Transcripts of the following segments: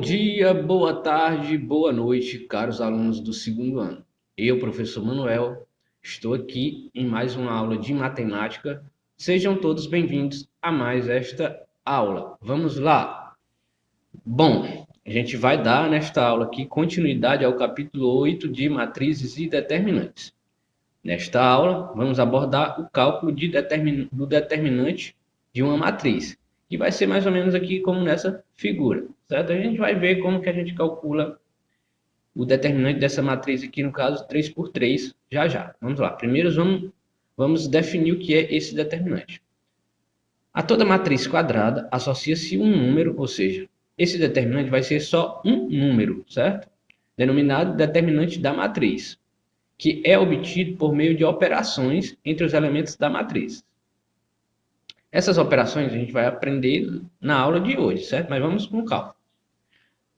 dia, boa tarde, boa noite, caros alunos do segundo ano. Eu, professor Manuel, estou aqui em mais uma aula de matemática. Sejam todos bem-vindos a mais esta aula. Vamos lá. Bom, a gente vai dar nesta aula aqui continuidade ao capítulo 8 de matrizes e determinantes. Nesta aula, vamos abordar o cálculo do determinante de uma matriz, que vai ser mais ou menos aqui como nessa figura, certo? A gente vai ver como que a gente calcula o determinante dessa matriz aqui, no caso 3 por 3, já já. Vamos lá. Primeiro vamos definir o que é esse determinante. A toda matriz quadrada associa-se um número, ou seja, esse determinante vai ser só um número, certo? Denominado determinante da matriz, que é obtido por meio de operações entre os elementos da matriz. Essas operações a gente vai aprender na aula de hoje, certo? Mas vamos com calma.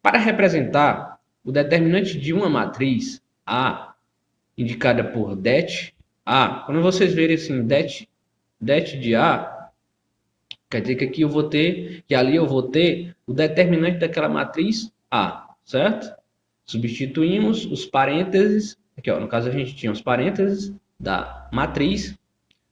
Para representar o determinante de uma matriz A, indicada por det A, quando vocês verem assim, det de A, quer dizer que aqui eu vou ter, que ali eu vou ter o determinante daquela matriz A, certo? Substituímos os parênteses, aqui ó, no caso a gente tinha os parênteses da matriz,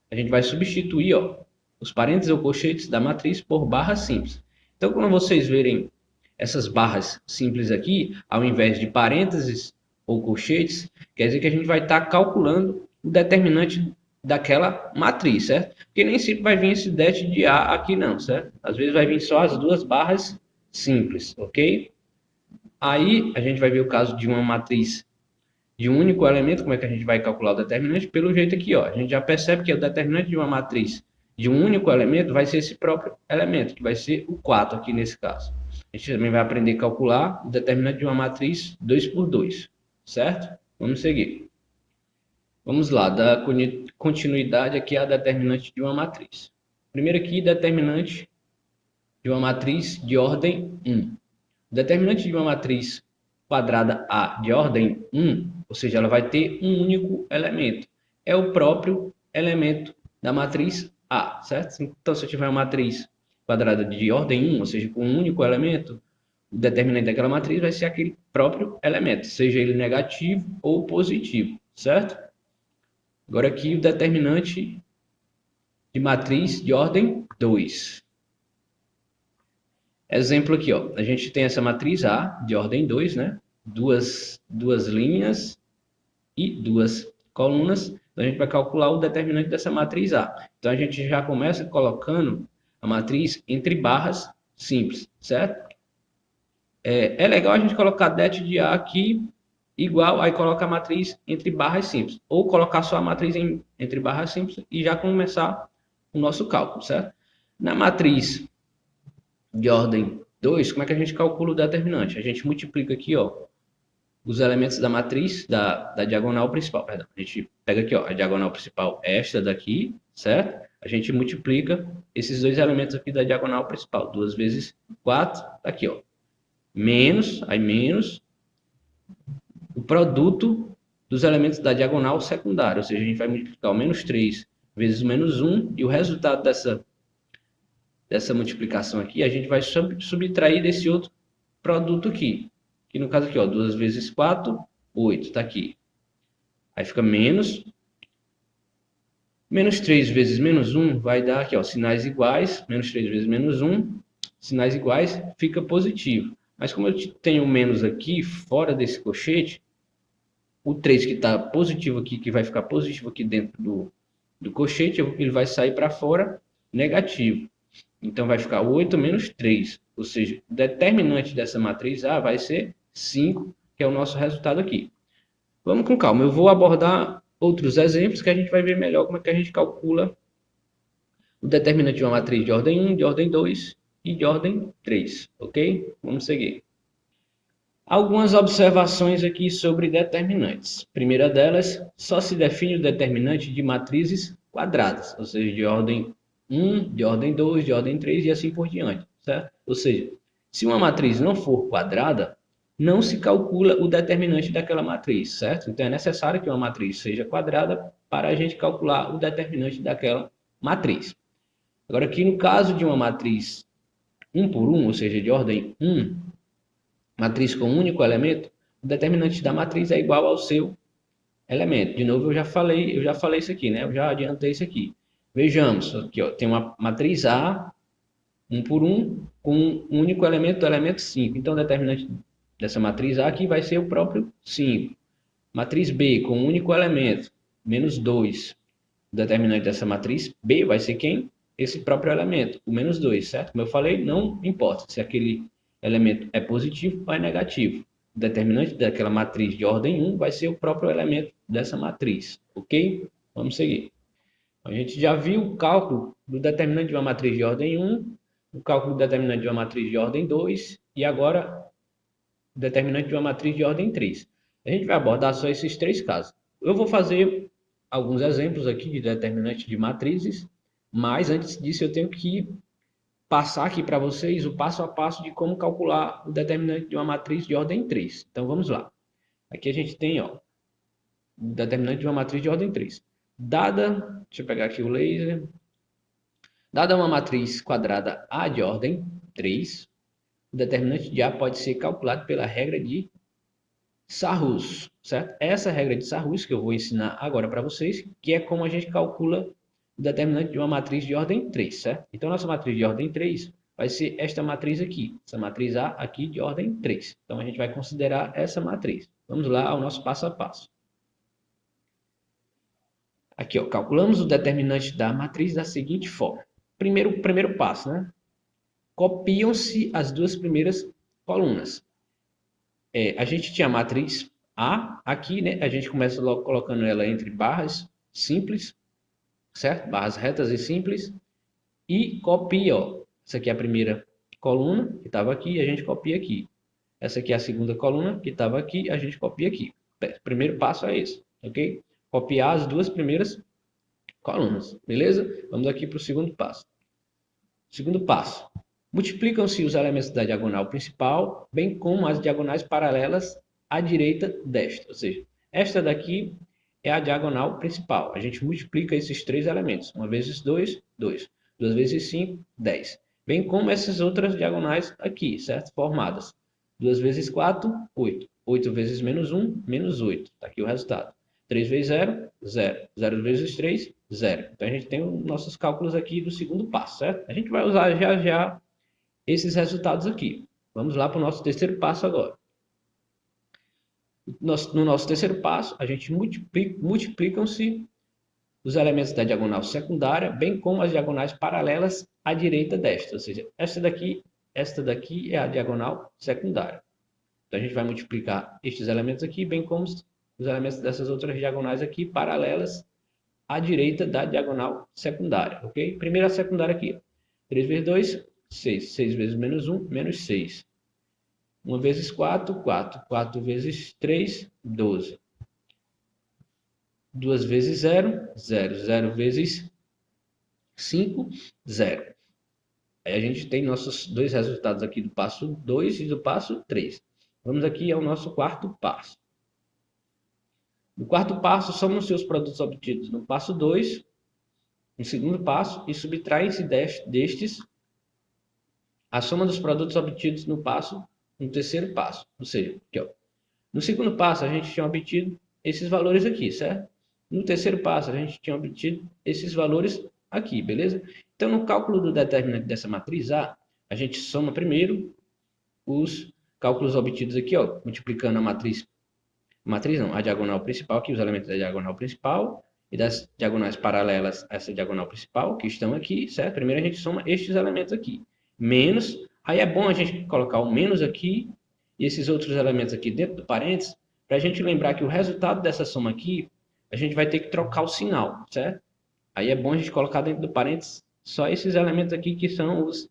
a gente vai substituir ó, os parênteses ou colchetes da matriz por barras simples. Então, quando vocês verem essas barras simples aqui, ao invés de parênteses ou colchetes, quer dizer que a gente vai estar calculando o determinante daquela matriz, certo? Porque nem sempre vai vir esse det de A aqui não, certo? Às vezes vai vir só as duas barras simples, ok? Aí a gente vai ver o caso de uma matriz de um único elemento, como é que a gente vai calcular o determinante? Pelo jeito aqui, ó, a gente já percebe que o determinante de uma matriz de um único elemento vai ser esse próprio elemento, que vai ser o 4 aqui nesse caso. A gente também vai aprender a calcular o determinante de uma matriz 2 por 2, certo? Vamos seguir. Vamos lá, dar continuidade aqui à determinante de uma matriz. Primeiro aqui, determinante de uma matriz de ordem 1. O determinante de uma matriz quadrada A de ordem 1, ou seja, ela vai ter um único elemento. É o próprio elemento da matriz A, certo? Então, se eu tiver uma matriz quadrada de ordem 1, ou seja, com um único elemento, o determinante daquela matriz vai ser aquele próprio elemento, seja ele negativo ou positivo, certo? Agora aqui o determinante de matriz de ordem 2. Exemplo aqui, ó, a gente tem essa matriz A de ordem 2, né? Duas linhas e duas colunas. Então, a gente vai calcular o determinante dessa matriz A. Então, a gente já começa colocando a matriz entre barras simples, certo? É legal a gente colocar det de A aqui igual, aí coloca a matriz entre barras simples. Ou colocar só a matriz entre barras simples e já começar o nosso cálculo, certo? Na matriz de ordem 2, como é que a gente calcula o determinante? A gente multiplica aqui, ó, os elementos da matriz da diagonal principal, perdão. A gente pega aqui, ó, a diagonal principal, esta daqui, certo? A gente multiplica esses dois elementos aqui da diagonal principal. 2 vezes 4, tá aqui, ó. Menos, aí menos, o produto dos elementos da diagonal secundária. Ou seja, a gente vai multiplicar o menos 3 vezes o menos 1, e o resultado dessa multiplicação aqui, a gente vai subtrair desse outro produto aqui. Que no caso aqui, ó, 2 vezes 4, 8, tá aqui. Aí fica menos. Menos 3 vezes menos 1 vai dar aqui, ó, sinais iguais. Menos 3 vezes menos 1, sinais iguais, fica positivo. Mas como eu tenho menos aqui, fora desse colchete, o 3 que está positivo aqui, que vai ficar positivo aqui dentro do colchete, ele vai sair para fora negativo. Então, vai ficar 8 menos 3. Ou seja, o determinante dessa matriz A vai ser 5, que é o nosso resultado aqui. Vamos com calma. Eu vou abordar outros exemplos que a gente vai ver melhor como é que a gente calcula o determinante de uma matriz de ordem 1, de ordem 2 e de ordem 3. Ok? Vamos seguir. Algumas observações aqui sobre determinantes. Primeira delas, só se define o determinante de matrizes quadradas, ou seja, de ordem 1, de ordem 2, de ordem 3 e assim por diante, certo? Ou seja, se uma matriz não for quadrada, não se calcula o determinante daquela matriz, certo? Então é necessário que uma matriz seja quadrada para a gente calcular o determinante daquela matriz. Agora aqui no caso de uma matriz 1 por 1, ou seja, de ordem 1, matriz com um único elemento, o determinante da matriz é igual ao seu elemento. De novo, eu já falei isso aqui, né? Eu já adiantei isso aqui. Vejamos, aqui, ó, tem uma matriz A, 1 por 1, com um único elemento, o elemento 5. Então, o determinante dessa matriz A aqui vai ser o próprio 5. Matriz B, com um único elemento, menos 2. O determinante dessa matriz B vai ser quem? Esse próprio elemento, o menos 2, certo? Como eu falei, não importa se aquele elemento é positivo ou é negativo. O determinante daquela matriz de ordem 1 vai ser o próprio elemento dessa matriz, ok? Vamos seguir. A gente já viu o cálculo do determinante de uma matriz de ordem 1, o cálculo do determinante de uma matriz de ordem 2 e agora o determinante de uma matriz de ordem 3. A gente vai abordar só esses três casos. Eu vou fazer alguns exemplos aqui de determinantes de matrizes, mas antes disso eu tenho que passar aqui para vocês o passo a passo de como calcular o determinante de uma matriz de ordem 3. Então vamos lá. Aqui a gente tem, ó, o determinante de uma matriz de ordem 3. Dada, deixa eu pegar aqui o laser. Dada uma matriz quadrada A de ordem 3, o determinante de A pode ser calculado pela regra de Sarrus, certo? Essa regra de Sarrus que eu vou ensinar agora para vocês, que é como a gente calcula o determinante de uma matriz de ordem 3, certo? Então, nossa matriz de ordem 3 vai ser esta matriz aqui, essa matriz A aqui de ordem 3. Então, a gente vai considerar essa matriz. Vamos lá ao nosso passo a passo. Aqui, ó, calculamos o determinante da matriz da seguinte forma. Primeiro passo, né? Copiam-se as duas primeiras colunas. A gente tinha a matriz A aqui, né? A gente começa logo colocando ela entre barras simples, certo? Barras retas e simples. E copia, ó. Essa aqui é a primeira coluna que estava aqui, a gente copia aqui. Essa aqui é a segunda coluna que estava aqui, a gente copia aqui. O primeiro passo é esse, ok? Copiar as duas primeiras colunas, beleza? Vamos aqui para o segundo passo. Segundo passo. Multiplicam-se os elementos da diagonal principal, bem como as diagonais paralelas à direita desta. Ou seja, esta daqui é a diagonal principal. A gente multiplica esses três elementos. 1 vezes 2, 2. 2 vezes 5, 10. Bem como essas outras diagonais aqui, certo? Formadas. 2 vezes 4, 8. 8 vezes menos 1, menos 8. Está aqui o resultado. 3 vezes 0, 0. 0 vezes 3, 0. Então, a gente tem os nossos cálculos aqui do segundo passo, certo? A gente vai usar já esses resultados aqui. Vamos lá para o nosso terceiro passo agora. No nosso terceiro passo, a gente multiplicam-se os elementos da diagonal secundária, bem como as diagonais paralelas à direita desta. Ou seja, esta daqui é a diagonal secundária. Então, a gente vai multiplicar estes elementos aqui, bem como os elementos dessas outras diagonais aqui, paralelas à direita da diagonal secundária, ok? Primeira secundária aqui, 3 vezes 2, 6. 6 vezes menos 1, menos 6. 1 vezes 4, 4. 4 vezes 3, 12. 2 vezes 0, 0. 0 vezes 5, 0. Aí a gente tem nossos dois resultados aqui do passo 2 e do passo 3. Vamos aqui ao nosso quarto passo. No quarto passo, somam-se os produtos obtidos no passo 2, no segundo passo, e subtraem-se destes a soma dos produtos obtidos no terceiro passo. Ou seja, aqui, ó, no segundo passo, a gente tinha obtido esses valores aqui, certo? No terceiro passo, a gente tinha obtido esses valores aqui, beleza? Então, no cálculo do determinante dessa matriz A, a gente soma primeiro os cálculos obtidos aqui, ó, multiplicando a matriz não, a diagonal principal, aqui os elementos da diagonal principal e das diagonais paralelas a essa diagonal principal, que estão aqui, certo? Primeiro a gente soma estes elementos aqui, menos, aí é bom a gente colocar o menos aqui e esses outros elementos aqui dentro do parênteses, para a gente lembrar que o resultado dessa soma aqui, a gente vai ter que trocar o sinal, certo? Aí é bom a gente colocar dentro do parênteses só esses elementos aqui que são os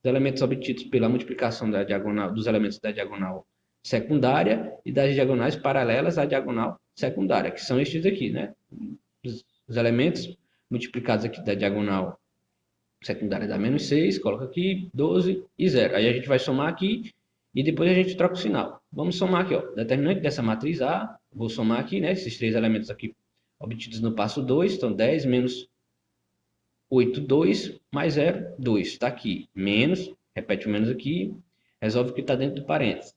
elementos obtidos pela multiplicação da diagonal, dos elementos da diagonal secundária e das diagonais paralelas à diagonal secundária, que são estes aqui, né? Os elementos multiplicados aqui da diagonal secundária dá menos 6, coloca aqui 12 e 0. Aí a gente vai somar aqui e depois a gente troca o sinal. Vamos somar aqui, ó, determinante dessa matriz A, vou somar aqui, né, esses três elementos aqui obtidos no passo 2, então 10 menos 8, 2, mais 0, 2. Está aqui, menos, repete o menos aqui, resolve o que está dentro do parênteses.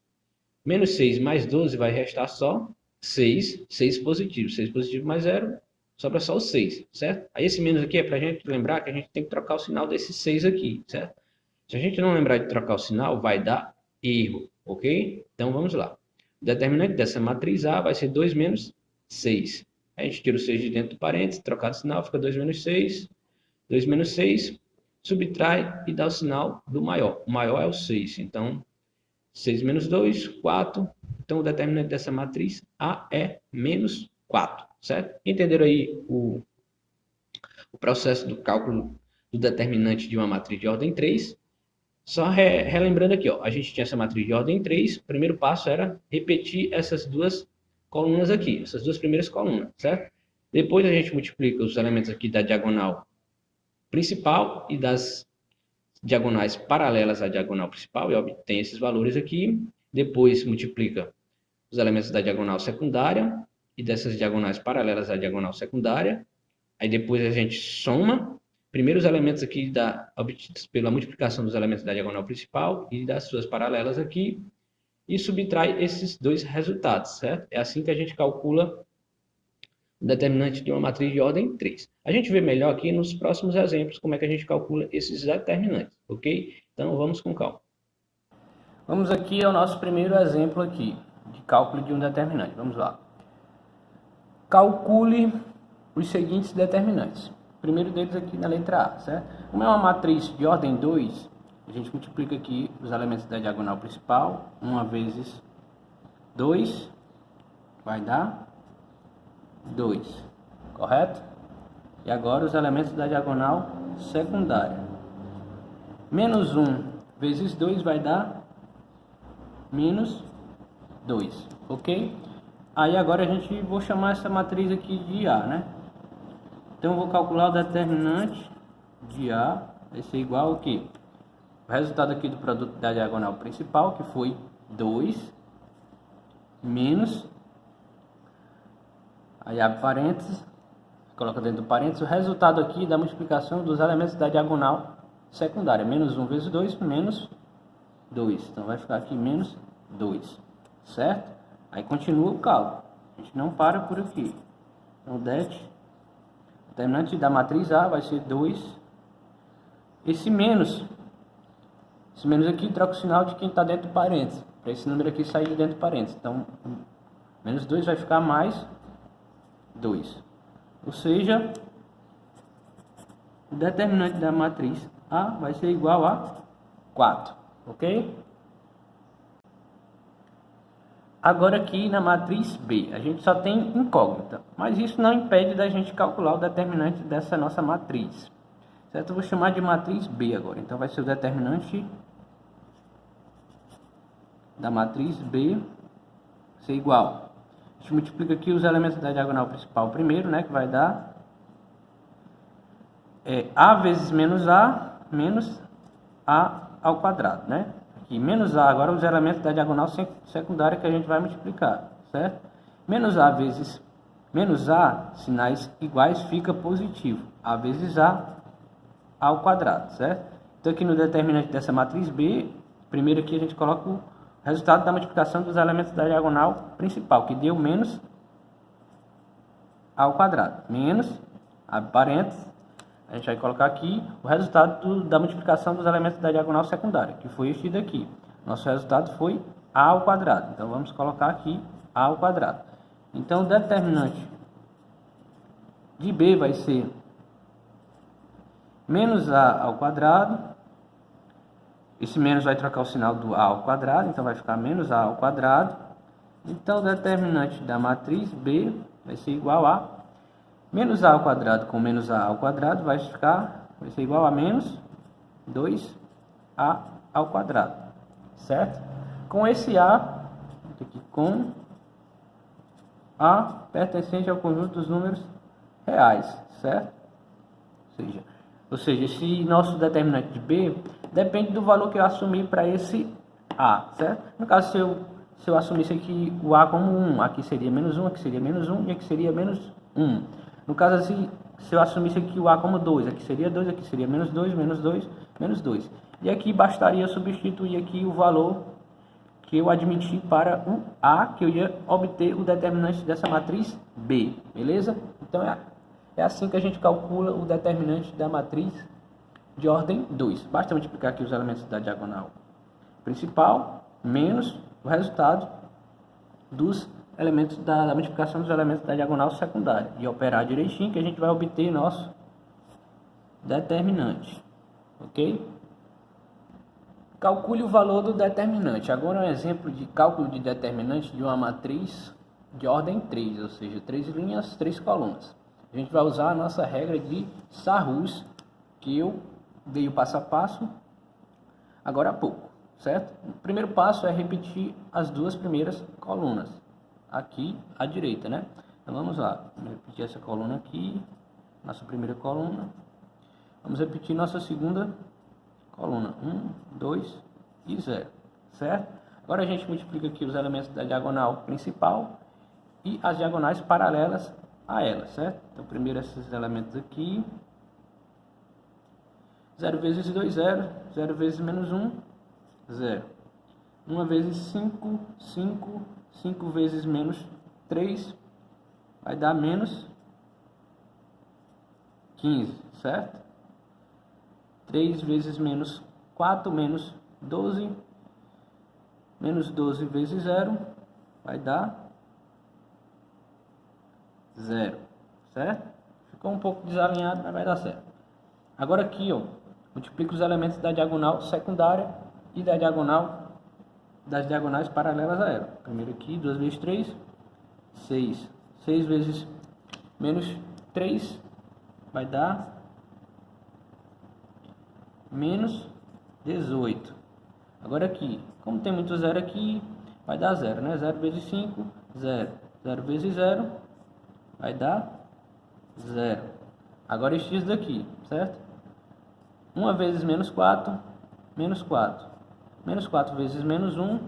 Menos 6 mais 12 vai restar só 6. 6 positivo. 6 positivo mais 0, sobra só o 6, certo? Aí esse menos aqui é para a gente lembrar que a gente tem que trocar o sinal desse 6 aqui, certo? Se a gente não lembrar de trocar o sinal, vai dar erro, ok? Então vamos lá. O determinante dessa matriz A vai ser 2 menos 6. A gente tira o 6 de dentro do parênteses, trocar o sinal, fica 2 menos 6. 2 menos 6, subtrai e dá o sinal do maior. O maior é o 6. Então, 6 menos 2, 4. Então, o determinante dessa matriz A é menos 4, certo? Entenderam aí o processo do cálculo do determinante de uma matriz de ordem 3? Só relembrando aqui, ó, a gente tinha essa matriz de ordem 3, o primeiro passo era repetir essas duas colunas aqui, essas duas primeiras colunas, certo? Depois a gente multiplica os elementos aqui da diagonal principal e das diagonais paralelas à diagonal principal e obtém esses valores aqui. Depois multiplica os elementos da diagonal secundária e dessas diagonais paralelas à diagonal secundária. Aí depois a gente soma primeiro os elementos aqui obtidos pela multiplicação dos elementos da diagonal principal e das suas paralelas aqui e subtrai esses dois resultados, certo? É assim que a gente calcula o determinante de uma matriz de ordem 3. A gente vê melhor aqui nos próximos exemplos como é que a gente calcula esses determinantes, ok? Então vamos com calma. Vamos aqui ao nosso primeiro exemplo aqui de cálculo de um determinante. Vamos lá. Calcule os seguintes determinantes. O primeiro deles aqui na letra A, certo? Como é uma matriz de ordem 2, a gente multiplica aqui os elementos da diagonal principal. 1 vezes 2 vai dar 2, correto? E agora os elementos da diagonal secundária. Menos 1 vezes 2 vai dar menos 2, ok? Aí agora a gente vou chamar essa matriz aqui de A, né? Então eu vou calcular o determinante de A, vai ser igual ao quê? O resultado aqui do produto da diagonal principal, que foi 2, menos, aí abre parênteses, coloca dentro do parênteses, o resultado aqui da multiplicação dos elementos da diagonal secundária. Menos 1 vezes 2, menos 2. Então vai ficar aqui menos 2, certo? Aí continua o cálculo, a gente não para por aqui. Então o determinante da matriz A vai ser 2. Esse menos aqui troca o sinal de quem está dentro do parênteses, para esse número aqui sair de dentro do parênteses. Então, menos 2 vai ficar mais 2. Ou seja, o determinante da matriz A vai ser igual a 4, ok? Agora aqui na matriz B, a gente só tem incógnita, mas isso não impede da gente calcular o determinante dessa nossa matriz, certo? Eu vou chamar de matriz B agora, então vai ser o determinante da matriz B ser igual. A gente multiplica aqui os elementos da diagonal principal primeiro, né, que vai dar A vezes menos A ao quadrado, né? Aqui, menos A, agora os elementos da diagonal secundária que a gente vai multiplicar, certo? Menos A vezes menos A, sinais iguais, fica positivo. A vezes A ao quadrado, certo? Então aqui no determinante dessa matriz B, primeiro aqui a gente coloca o resultado da multiplicação dos elementos da diagonal principal, que deu menos A ao quadrado. Menos, abre parênteses, a gente vai colocar aqui o resultado da multiplicação dos elementos da diagonal secundária, que foi este daqui. Nosso resultado foi A ao quadrado. Então, vamos colocar aqui A ao quadrado. Então, o determinante de B vai ser menos A ao quadrado. Esse menos vai trocar o sinal do A ao quadrado, então vai ficar menos A ao quadrado. Então, o determinante da matriz B vai ser igual a menos A ao quadrado com menos A ao quadrado vai ser igual a menos 2A ao quadrado, certo? Com esse A, aqui, com A pertencente ao conjunto dos números reais, certo? Ou seja, esse nosso determinante de B depende do valor que eu assumir para esse A, certo? No caso, se eu assumisse aqui o A como 1, aqui seria menos 1, aqui seria menos 1 e aqui seria menos 1. No caso assim, se eu assumisse aqui o A como 2, aqui seria 2, aqui seria menos 2, menos 2, menos 2. E aqui bastaria substituir aqui o valor que eu admiti para o A, que eu ia obter o determinante dessa matriz B, beleza? Então é assim que a gente calcula o determinante da matriz de ordem 2. Basta multiplicar aqui os elementos da diagonal principal menos o resultado dos elementos da multiplicação dos elementos da diagonal secundária e operar direitinho que a gente vai obter nosso determinante, ok? Calcule o valor do determinante. Agora é um exemplo de cálculo de determinante de uma matriz de ordem 3, ou seja, 3 linhas, 3 colunas. A gente vai usar a nossa regra de Sarrus, que eu dei o passo a passo agora há pouco, certo? O primeiro passo é repetir as duas primeiras colunas, aqui à direita, né? Então vamos lá, vamos repetir essa coluna aqui, nossa primeira coluna. Vamos repetir nossa segunda coluna, 1, 2 e 0, certo? Agora a gente multiplica aqui os elementos da diagonal principal e as diagonais paralelas a ela, certo? Então primeiro esses elementos aqui, 0 vezes 2, 0, 0 vezes menos 1, 0. 1 vezes 5, 5, 5 vezes menos 3, vai dar menos 15, certo? 3 vezes menos 4, menos 12, menos 12 vezes 0, vai dar 0, certo? Ficou um pouco desalinhado, mas vai dar certo. Agora aqui, ó, multiplica os elementos da diagonal secundária e da diagonal das diagonais paralelas a ela. Primeiro aqui, 2 vezes 3, 6. 6 vezes menos 3 vai dar menos 18. Agora aqui, como tem muito zero aqui, vai dar 0, né? 0 vezes 5, 0. 0 vezes 0 vai dar 0. Agora este x daqui, certo? 1 vezes menos 4, menos 4. Menos 4 vezes menos 1,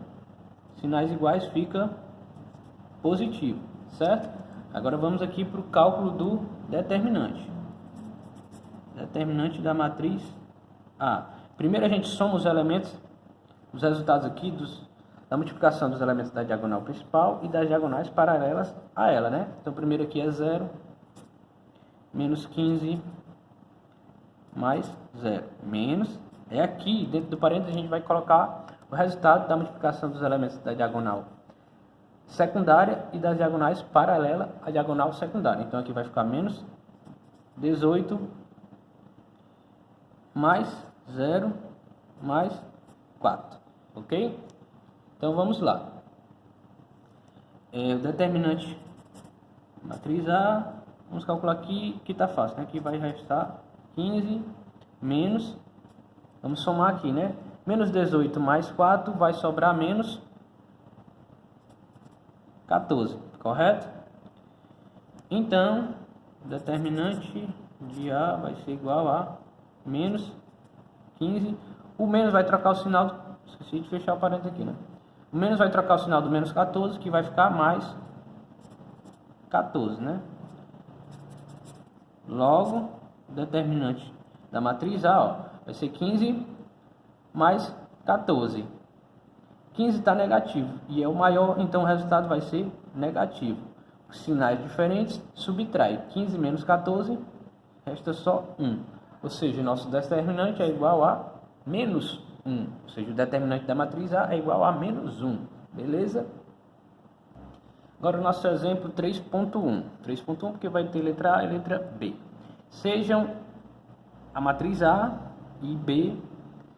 sinais iguais, fica positivo, certo? Agora vamos aqui para o cálculo do determinante. Determinante da matriz A. Primeiro a gente soma os elementos, os resultados aqui da multiplicação dos elementos da diagonal principal e das diagonais paralelas a ela, né? Então primeiro aqui é 0, menos 15, mais 0, menos, é aqui, dentro do parênteses a gente vai colocar o resultado da multiplicação dos elementos da diagonal secundária e das diagonais paralela à diagonal secundária. Então aqui vai ficar menos 18, mais 0, mais 4, ok? Então vamos lá. O determinante matriz A, vamos calcular aqui, que está fácil, né? Aqui vai restar 15 menos, vamos somar aqui, né? Menos 18 mais 4 vai sobrar menos 14, correto? Então, o determinante de A vai ser igual a menos 15. O menos vai trocar o sinal, esqueci de fechar o parênteses aqui, né? O menos vai trocar o sinal do menos 14, que vai ficar mais 14, né? Logo, o determinante da matriz A, ó, vai ser 15 mais 14. 15 está negativo e é o maior, então o resultado vai ser negativo. Sinais diferentes, subtrai 15 menos 14, resta só 1. Ou seja, o nosso determinante é igual a menos 1. Ou seja, o determinante da matriz A é igual a menos 1. Beleza? Agora o nosso exemplo 3.1. 3.1 porque vai ter letra A e letra B. Sejam a matriz A e B,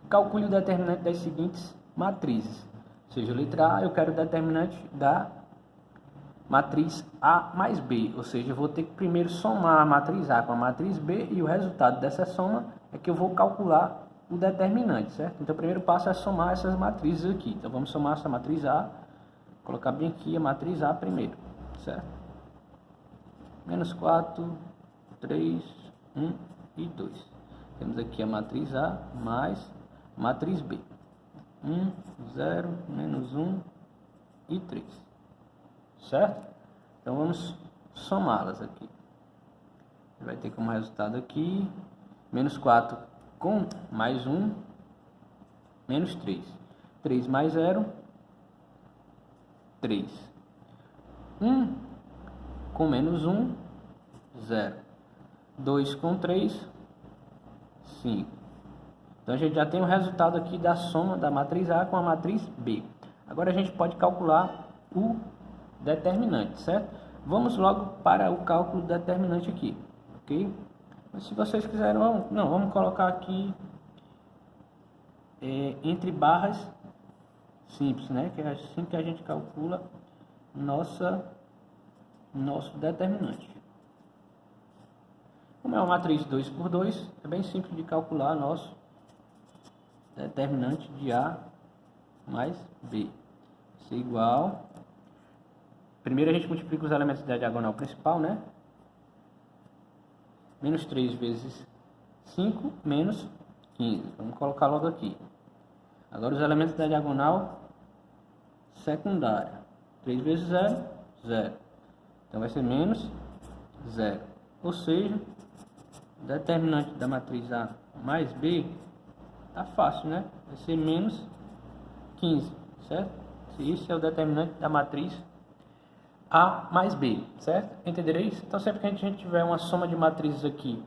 calcule o determinante das seguintes matrizes. Ou seja, letra A, eu quero o determinante da matriz A mais B. Ou seja, eu vou ter que primeiro somar a matriz A com a matriz B e o resultado dessa soma é que eu vou calcular o determinante, certo? Então o primeiro passo é somar essas matrizes aqui. Então vamos somar essa matriz A, colocar bem aqui a matriz A primeiro, certo? Menos 4, 3, 1 e 2. Temos aqui a matriz A mais matriz B. 1, 0, menos 1 e 3. Certo? Então vamos somá-las aqui. Vai ter como resultado aqui menos 4 com mais 1, menos 3. 3 mais 0, 3. 1 com menos 1, 0. 2 com 3, 5. Então a gente já tem o resultado aqui da soma da matriz A com a matriz B. Agora a gente pode calcular o determinante, certo? Vamos logo para o cálculo do determinante aqui, ok? Mas se vocês quiserem, vamos colocar aqui entre barras simples, né? Que é assim que a gente calcula nosso determinante. Como é uma matriz 2 por 2, é bem simples de calcular nosso determinante de A mais B. Isso é igual. Primeiro a gente multiplica os elementos da diagonal principal, né? Menos 3 vezes 5, menos 15. Vamos colocar logo aqui. Agora os elementos da diagonal secundária. 3 vezes 0, 0. Então vai ser menos 0. Ou seja, o determinante da matriz A mais B tá fácil, né? Vai ser menos 15, certo? Esse é o determinante da matriz A mais B, certo? Entendereis? Então sempre que a gente tiver uma soma de matrizes aqui,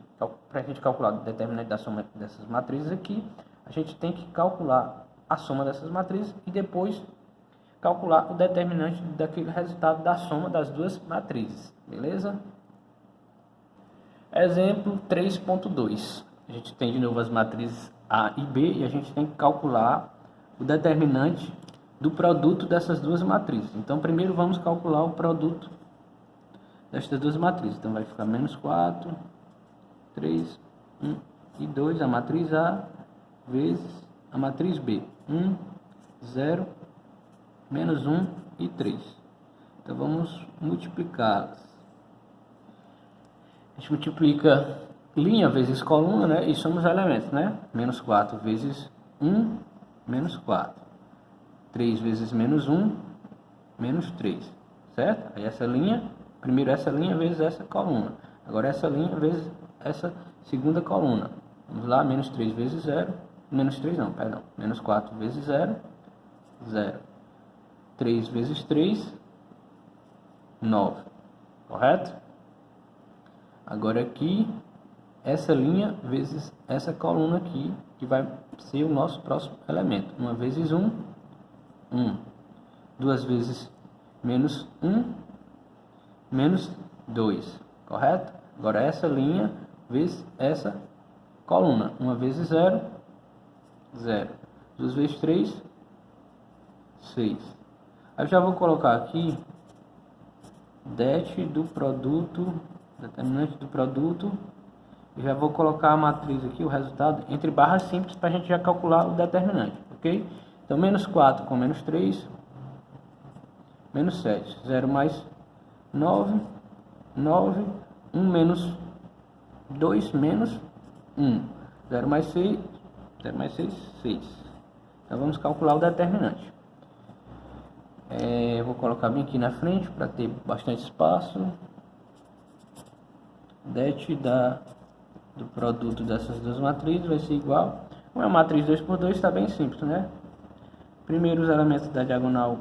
para a gente calcular o determinante da soma dessas matrizes aqui, a gente tem que calcular a soma dessas matrizes e depois calcular o determinante daquele resultado da soma das duas matrizes, beleza? Exemplo 3.2. A gente tem de novo as matrizes A e B e a gente tem que calcular o determinante do produto dessas duas matrizes. Então primeiro vamos calcular o produto destas duas matrizes. Então vai ficar menos 4, 3, 1 e 2, a matriz A, vezes a matriz B. 1, 0, menos 1 e 3. Então vamos multiplicá-las. A gente multiplica linha vezes coluna, né? E somos elementos, né? Menos 4 vezes 1, menos 4. 3 vezes menos 1, menos 3. Certo? Aí essa linha, primeiro essa linha vezes essa coluna. Agora essa linha vezes essa segunda coluna. Vamos lá, menos 3 vezes 0. Menos 3 não, perdão. Menos 4 vezes 0, 0. 3 vezes 3, 9. Correto? Agora aqui, essa linha vezes essa coluna aqui, que vai ser o nosso próximo elemento. 1 vezes 1, 1. 2 vezes menos 1, menos 2. Correto? Agora essa linha vezes essa coluna. 1 vezes 0, 0. 2 vezes 3, 6. Aí eu já vou colocar aqui det do produto, determinante do produto, e já vou colocar a matriz aqui, o resultado, entre barras simples para a gente já calcular o determinante, ok? Então, menos 4 com menos 3, menos 7, 0 mais 9, 9, 1 menos 2, menos 1, 0 mais 6, 0 mais 6, 6. Então, vamos calcular o determinante. Vou colocar bem aqui na frente para ter bastante espaço. Det do produto dessas duas matrizes vai ser igual. Como é uma matriz 2 por 2, está bem simples, né? Primeiro os elementos da diagonal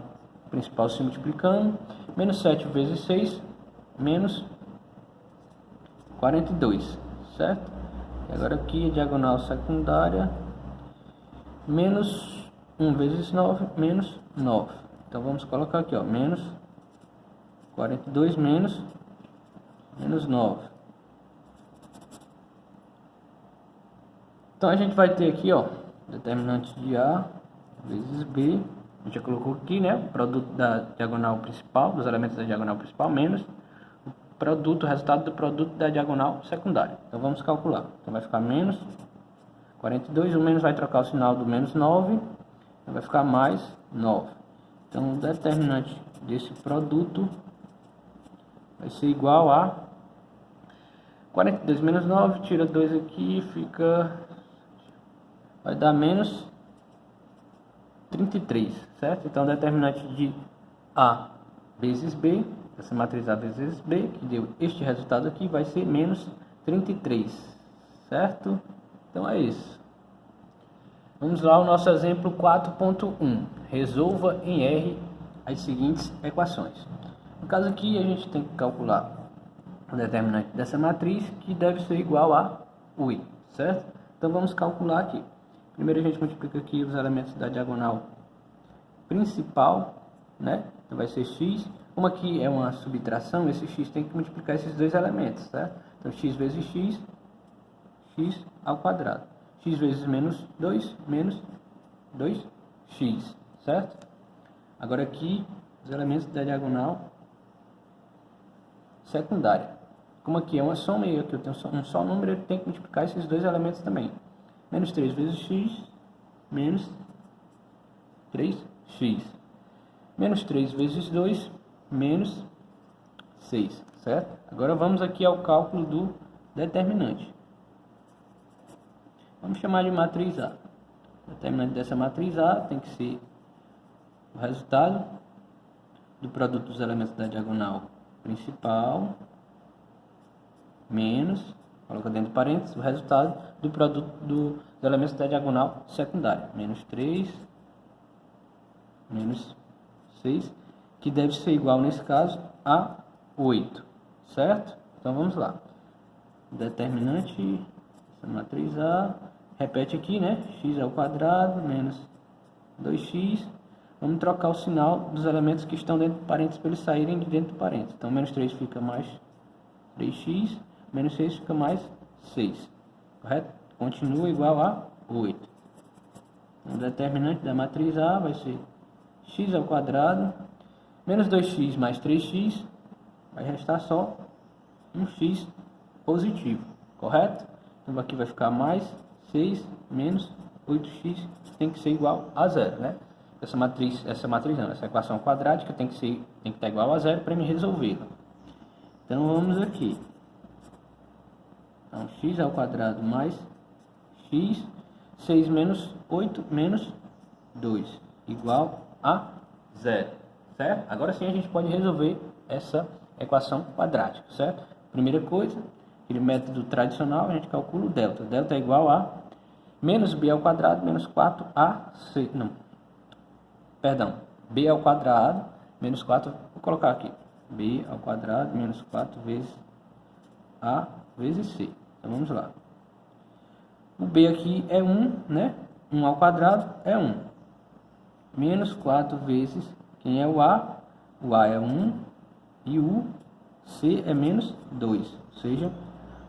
principal se multiplicando. Menos 7 vezes 6, menos 42, certo? E agora aqui a diagonal secundária. Menos 1 vezes 9, menos 9. Então vamos colocar aqui, ó, menos 42 menos 9. Então a gente vai ter aqui, ó, determinante de A vezes B. A gente já colocou aqui, né, o produto da diagonal principal, dos elementos da diagonal principal, menos o produto, o resultado do produto da diagonal secundária. Então vamos calcular. Então vai ficar menos 42, o menos vai trocar o sinal do menos 9, então vai ficar mais 9. Então, o determinante desse produto vai ser igual a 42 menos 9, tira 2 aqui, vai dar menos 33, certo? Então, o determinante de A vezes B, essa matriz A vezes B, que deu este resultado aqui, vai ser menos 33, certo? Então, é isso. Vamos lá ao nosso exemplo 4.1. Resolva em R as seguintes equações. No caso aqui, a gente tem que calcular o determinante dessa matriz, que deve ser igual a 8, certo? Então vamos calcular aqui. Primeiro a gente multiplica aqui os elementos da diagonal principal, né? Então vai ser x. Como aqui é uma subtração, esse x tem que multiplicar esses dois elementos, certo? Então x vezes x, x ao quadrado. X vezes menos 2, menos 2x, certo? Agora aqui, os elementos da diagonal secundária. Como aqui é uma soma e aqui eu tenho um só número, eu tenho que multiplicar esses dois elementos também. Menos 3 vezes x, menos 3x. Menos 3 vezes 2, menos 6, certo? Agora vamos aqui ao cálculo do determinante. Vamos chamar de matriz A. O determinante dessa matriz A tem que ser o resultado do produto dos elementos da diagonal principal menos, coloca dentro do parênteses, o resultado do produto dos elementos da diagonal secundária. Menos 3, menos 6, que deve ser igual, nesse caso, a 8, certo? Então vamos lá. Determinante, essa matriz A, repete aqui, né? X ao quadrado menos 2x. Vamos trocar o sinal dos elementos que estão dentro do parênteses para eles saírem de dentro do parênteses. Então, menos 3 fica mais 3x, menos 6 fica mais 6. Correto? Continua igual a 8. O determinante da matriz A vai ser x ao quadrado menos 2x mais 3x. Vai restar só um x positivo. Correto? Então, aqui vai ficar mais 6 menos 8x. Tem que ser igual a 0, né? Essa equação quadrática tem que estar igual a 0 para me resolvê-la. Então vamos aqui. Então, x ao quadrado mais x, 6 menos 8 menos 2, igual a 0, certo? Agora sim a gente pode resolver essa equação quadrática, certo? Primeira coisa, aquele método tradicional, a gente calcula o delta. Delta é igual a menos b ao quadrado menos 4ac, b ao quadrado menos 4, vou colocar aqui, b ao quadrado menos 4 vezes a vezes c. Então vamos lá. O b aqui é 1, né? 1 ao quadrado é 1. Menos 4 vezes, quem é o a? O a é 1 e o c é menos 2. Ou seja,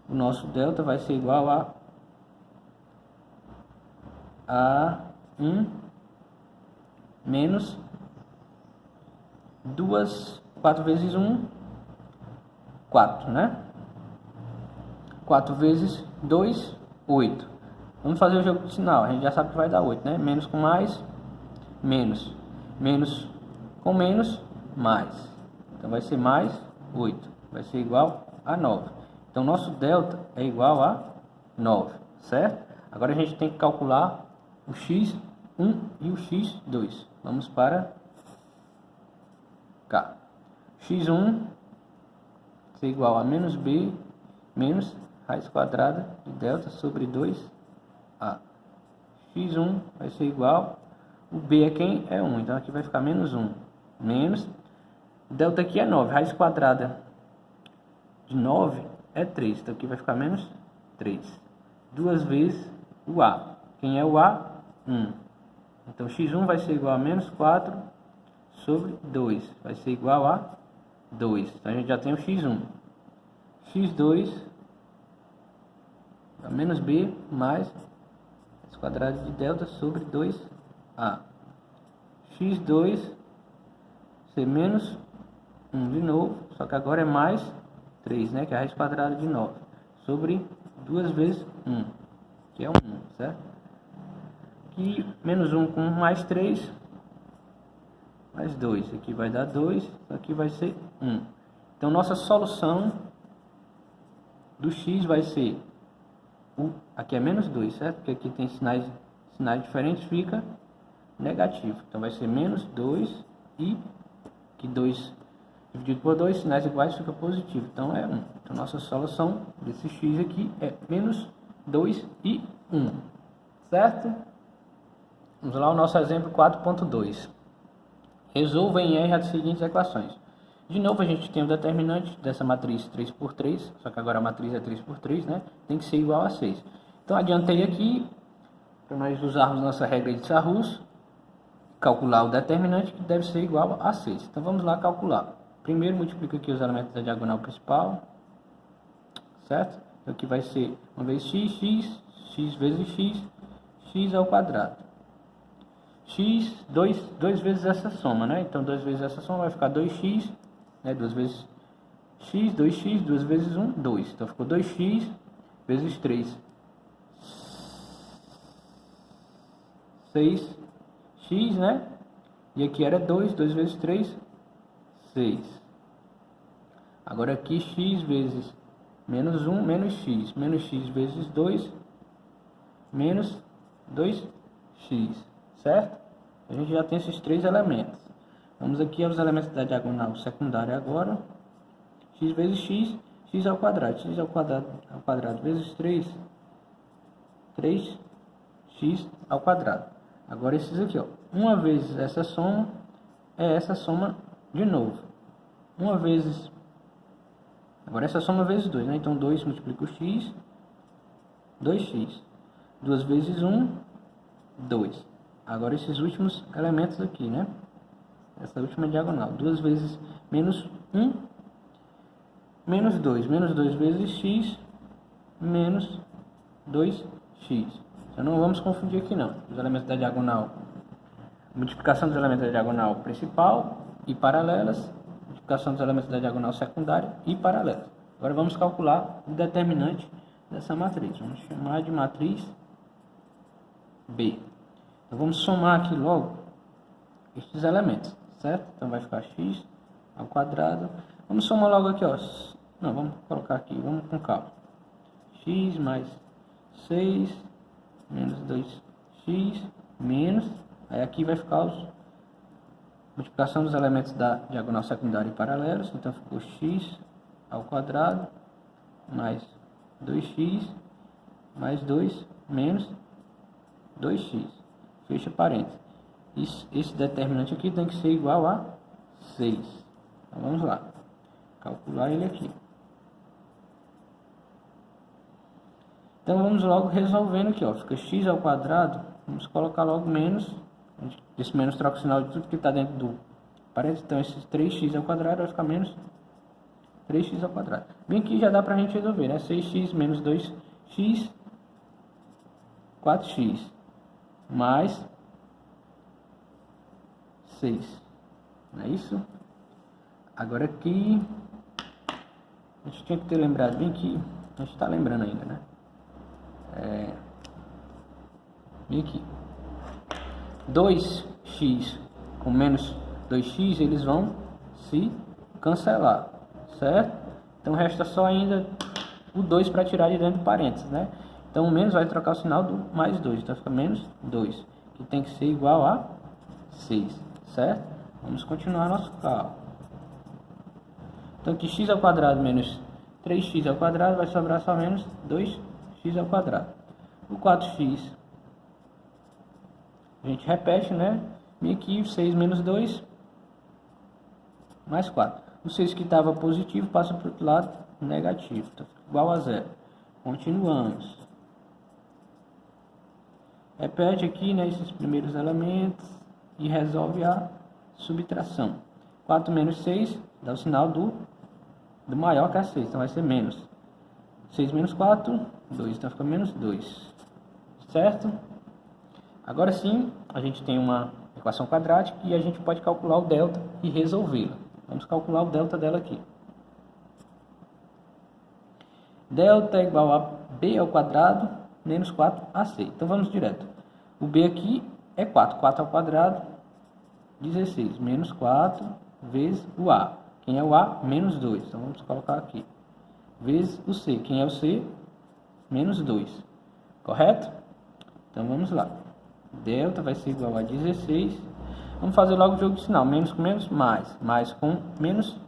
o nosso delta vai ser igual a 1 menos 4 vezes 1, 4, né? 4 vezes 2, 8. Vamos fazer o jogo de sinal, a gente já sabe que vai dar 8, né? Menos com mais, menos. Menos com menos, mais. Então vai ser mais 8. Vai ser igual a 9. Então nosso delta é igual a 9, certo? Agora a gente tem que calcular o x1 e o x2. Vamos para cá. x1 é igual a menos b menos raiz quadrada de delta sobre 2a. x1 vai ser igual, o b é quem? É 1, então aqui vai ficar menos 1. Menos, delta aqui é 9, raiz quadrada de 9 é 3, então aqui vai ficar menos 3. 2 vezes o a. Quem é o a? 1. Então x1 vai ser igual a menos 4 sobre 2. Vai ser igual a 2. Então a gente já tem o x1. x2 é menos b mais esse quadrado de delta sobre 2a. x2 ser menos 1 de novo, só que agora é mais 3, né? Que é a raiz quadrada de 9 sobre 2 vezes 1, que é 1, certo? Aqui menos 1 com mais 3, mais 2. Aqui vai dar 2, aqui vai ser 1. Então nossa solução do x vai ser, aqui é menos 2, certo? Porque aqui tem sinais diferentes, fica negativo. Então vai ser menos 2 e que 2 dividido por 2, sinais iguais, fica positivo. Então é 1. Então nossa solução desse x aqui é menos 2 e 1. Certo? Vamos lá, o nosso exemplo 4.2. Resolva em R as seguintes equações. De novo, a gente tem o determinante dessa matriz 3 por 3, só que agora a matriz é 3 por 3, né? Tem que ser igual a 6. Então, adiantei aqui, para nós usarmos nossa regra de Sarrus, calcular o determinante, que deve ser igual a 6. Então, vamos lá calcular. Primeiro, multiplica aqui os elementos da diagonal principal, certo? Então, aqui vai ser 1 vezes x vezes x ao quadrado. X, 2 vezes essa soma, né? Então, 2 vezes essa soma vai ficar 2x, né? 2 vezes x, 2x, 2 vezes 1, 2. Então, ficou 2x vezes 3. 6x, né? E aqui era 2 vezes 3, 6. Agora aqui x vezes menos 1, menos x vezes 2, menos 2x, certo? A gente já tem esses três elementos. Vamos aqui aos elementos da diagonal secundária agora. X vezes x ao quadrado. X ao quadrado vezes 3, 3x ao quadrado. Agora esses aqui, ó. Uma vezes essa soma é essa soma de novo. Uma vezes... Agora essa soma vezes 2, né? Então 2 multiplica o x, 2x. 2 vezes 1, 2. Agora esses últimos elementos aqui, né? Essa última diagonal. 2 vezes menos 1, menos 2. Menos 2 vezes x, menos 2x. Então não vamos confundir aqui não. Os elementos da diagonal. Multiplicação dos elementos da diagonal principal e paralelas. Multiplicação dos elementos da diagonal secundária e paralelas. Agora vamos calcular o determinante dessa matriz. Vamos chamar de matriz B. Então vamos somar aqui logo estes elementos, certo? Então vai ficar x ao quadrado. Vamos somar logo aqui, ó. Não, vamos colocar aqui, vamos com calma. X mais 6 menos 2x menos, aí aqui vai ficar os multiplicação dos elementos da diagonal secundária e paralelos. Então ficou x ao quadrado mais 2x mais 2 menos 2x. Fecha parênteses. Esse determinante aqui tem que ser igual a 6. Então vamos lá. Calcular ele aqui. Então vamos logo resolvendo aqui, ó. Fica x ao quadrado. Vamos colocar logo menos. Esse menos troca o sinal de tudo que está dentro do parênteses. Então esse 3x ao quadrado vai ficar menos 3x ao quadrado. Bem aqui já dá para a gente resolver, né? 6x menos 2x, 4x. Mais 6. Não é isso? Agora aqui a gente tinha que ter lembrado bem que a gente está lembrando ainda, né? Bem aqui 2x com menos 2x, eles vão se cancelar, certo? Então resta só ainda o 2 para tirar de dentro do parênteses, né? Então o menos vai trocar o sinal do mais 2, então fica menos 2, que tem que ser igual a 6, certo? Vamos continuar nosso cálculo. Então aqui x ao quadrado menos 3x ao quadrado vai sobrar só menos 2x ao quadrado. O 4x a gente repete, né? E aqui 6 menos 2 mais 4. O 6 que estava positivo passa para o outro lado negativo, então fica igual a 0. Continuamos. Repete aqui, né, esses primeiros elementos e resolve a subtração. 4 menos 6 dá o sinal do maior que a 6, então vai ser menos. 6 menos 4, 2, então fica menos 2. Certo? Agora sim, a gente tem uma equação quadrática e a gente pode calcular o delta e resolvê-la. Vamos calcular o delta dela aqui. Delta é igual a b ao quadrado menos 4ac. Então vamos direto. O b aqui é 4. 4 ao quadrado, 16. Menos 4 vezes o a. Quem é o a? Menos 2. Então vamos colocar aqui. Vezes o c. Quem é o c? Menos 2. Correto? Então vamos lá. Delta vai ser igual a 16. Vamos fazer logo o jogo de sinal. Menos com menos, mais. Mais com menos,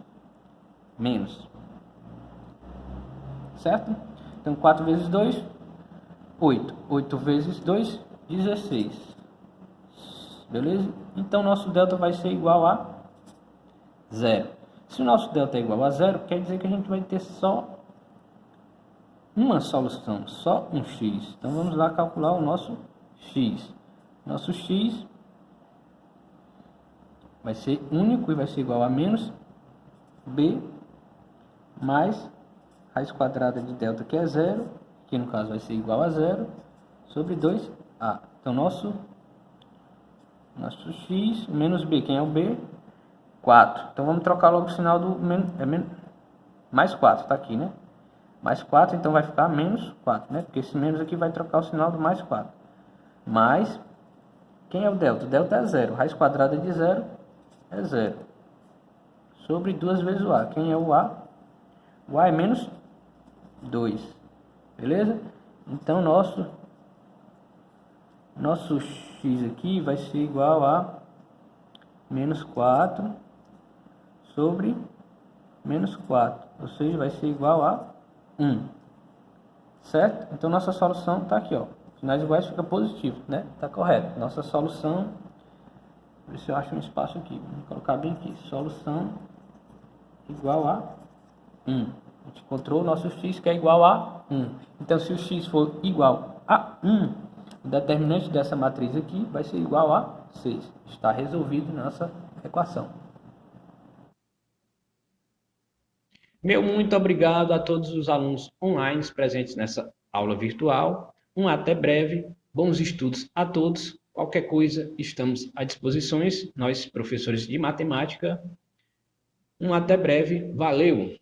menos. Certo? Então 4 vezes 2, 8. 8 vezes 2, 16. beleza? Então, nosso delta vai ser igual a 0. Se o nosso delta é igual a 0, quer dizer que a gente vai ter só uma solução, só um x. Então, vamos lá calcular o nosso x. Nosso x vai ser único e vai ser igual a menos b mais raiz quadrada de delta, que é 0, que no caso vai ser igual a 0, sobre 2a. Então, nosso x menos b, quem é o b? 4. Então, vamos trocar logo o sinal do mais 4, tá aqui, né? Mais 4, então vai ficar menos 4, né? Porque esse menos aqui vai trocar o sinal do mais 4. Mais, quem é o delta? O delta é 0. Raiz quadrada de 0 é 0. Sobre 2 vezes o a. Quem é o a? O a é menos 2. Beleza? Então, nosso x aqui vai ser igual a menos 4 sobre menos 4. Ou seja, vai ser igual a 1. Certo? Então, nossa solução está aqui, ó. Sinais iguais fica positivo, né? Tá correto. Nossa solução, ver se eu acho um espaço aqui. Vou colocar bem aqui. Solução igual a 1. A gente encontrou o nosso x que é igual a 1. Então, se o x for igual a 1, o determinante dessa matriz aqui vai ser igual a 6. Está resolvido nossa equação. Meu muito obrigado a todos os alunos online presentes nessa aula virtual. Um até breve. Bons estudos a todos. Qualquer coisa, estamos à disposição. Nós, professores de matemática. Um até breve. Valeu!